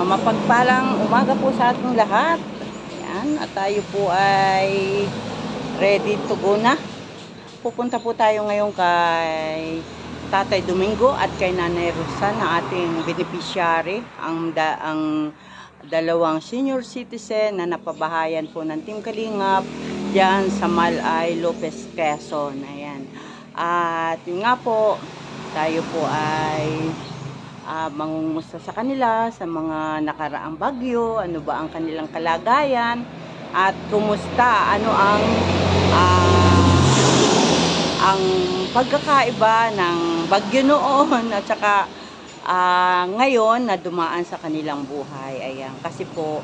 Mapagpalang umaga po sa ating lahat. Ayan, at tayo po ay ready to go na. Pupunta po tayo ngayon kay Tatay Domingo at kay Nanay Rosa na ating beneficiary, ang dalawang senior citizen na napabahayan po ng Team Kalingap diyan sa Malay, Lopez, Quezon. Ayan. At yun nga po, tayo po ay mangumusta sa kanila sa mga nakaraang bagyo, ano ba ang kanilang kalagayan at kumusta, ano ang pagkakaiba ng bagyo noon at saka ngayon na dumaan sa kanilang buhay. Ayan, kasi po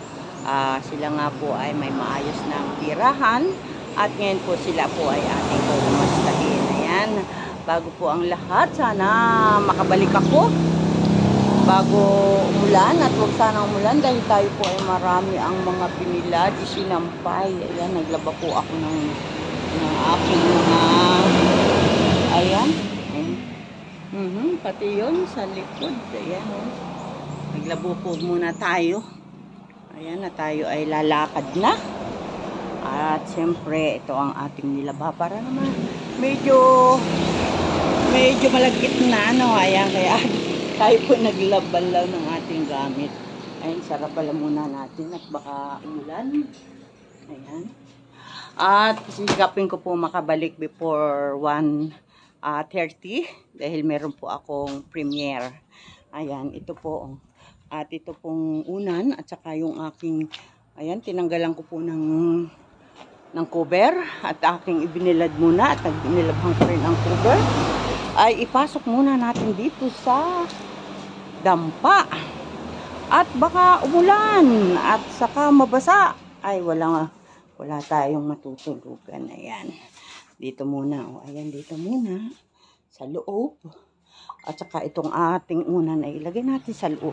sila nga po ay may maayos ng tirahan at ngayon po sila po ay ating kumustahin. Ayan, bago po ang lahat, sana makabalik ako bago umulan at huwag sana umulan dahil tayo po ay marami ang mga binilad, isinampay. Ayan, naglaba po ako ng aking mga ayan. Pati yun sa likod. Ayan, naglabo po muna tayo. Ayan, na tayo ay lalakad na. At siyempre ito ang ating nilaba para naman medyo malagkit na, no? Ayan, kaya tayo po naglaban lang ng ating gamit. Ayan, sarap pala muna natin at baka umulan. Ayan. At sisikapin ko po makabalik before 1:30 dahil meron po akong premiere. Ayan, ito po. At ito pong unan at saka yung aking, ayan, tinanggalan ko po ng cover at aking ibinilad muna at nilabhan ko rin ang cover. Ay ipasok muna natin dito sa dampa at baka umulan at saka mabasa. Ay wala tayong matutulugan. Ayan, dito muna. O, ayan, dito muna sa loob at saka itong ating unan ay ilagay natin sa loob.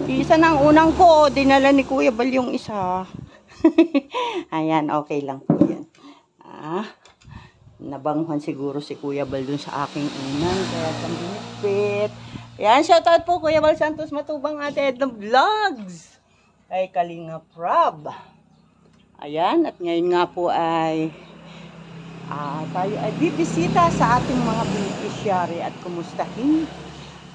Isa ng unang ko, dinala ni Kuya Bal yung isa. Ayan, okay lang po yan. Nabanghan siguro si Kuya Bal dun sa aking unan, kaya pambinipit. Ayan, shoutout po Kuya Bal Santos Matubang, Ate Edna Vlogs, kay Kalinga Prab. Ayan, at ngayon nga po ay tayo ay bibisita sa ating mga beneficiary at kumustahin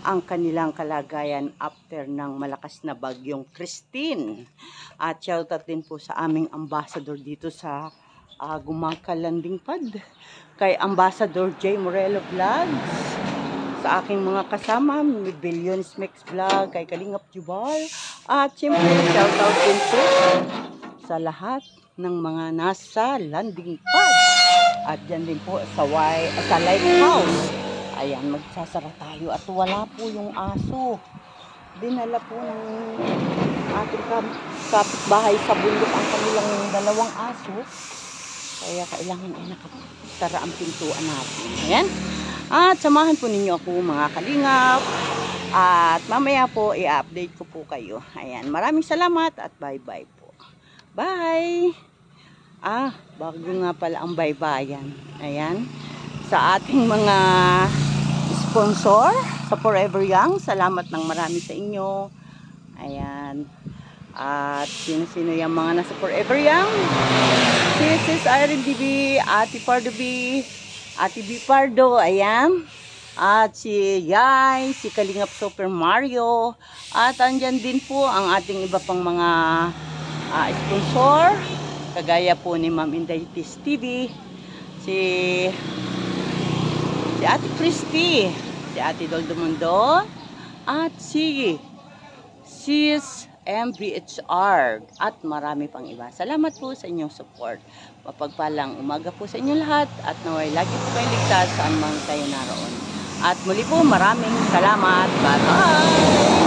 ang kanilang kalagayan after ng malakas na bagyong Christine. At shoutout din po sa aming ambassador dito sa Gumangkal Landing Pad, kay Ambassador J. Morello Vlogs, sa aking mga kasama, Billions Mix Vlog, kay Kalingap Jubal, at siyempre shoutout din po sa lahat ng mga nasa landing pad at dyan din po sa lighthouse. Ayan, magsasara tayo at wala po yung aso. Dinala po ng ating kapitbahay sa bundok ang kanilang dalawang aso. Kaya kailangan ay nakatara ang pintuan natin. Ayan. At samahan po ninyo ako mga kalingap. At mamaya po i-update ko po kayo. Ayan. Maraming salamat at bye-bye po. Bye! Bago nga pala ang baybayan. Ayan. Sa ating mga sponsor sa Forever Young, salamat ng marami sa inyo. Ayan. At sino-sino yung mga nasa Forever Young? Si Sis Irene DB, Ate Pardo B, Ate B Pardo, ayan. At si Yay, si Kalingap Super Mario. At andyan din po ang ating iba pang mga sponsor. Kagaya po ni Ma'am Indaitis TV, si Ate Christy, si Ate Doldo Mundo, at si Sis MBHR at marami pang iba. Salamat po sa inyong support. Mapagpalang umaga po sa inyong lahat at naway lagi po kayong ligtas saan man kayo naroon. At muli po maraming salamat. Bye-bye!